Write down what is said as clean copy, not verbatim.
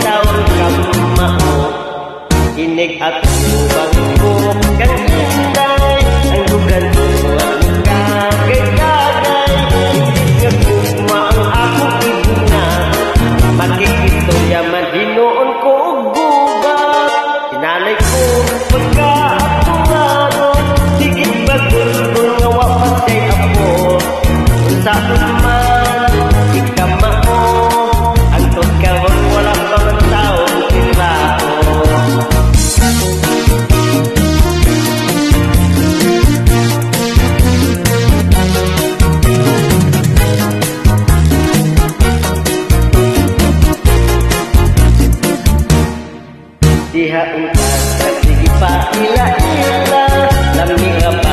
taon kamao inig at bangko kang inday ang dugan mo ang kagay-kagay inig nga kuma ang akong ibuna makikistorya man hinoon ko og gubat sinalay ko pagkaatungano sigit bagul nga wapatay ako sa man ikamao ang tugkawang wala pang taong kinrao diha utas at sige pa ila-ila lamig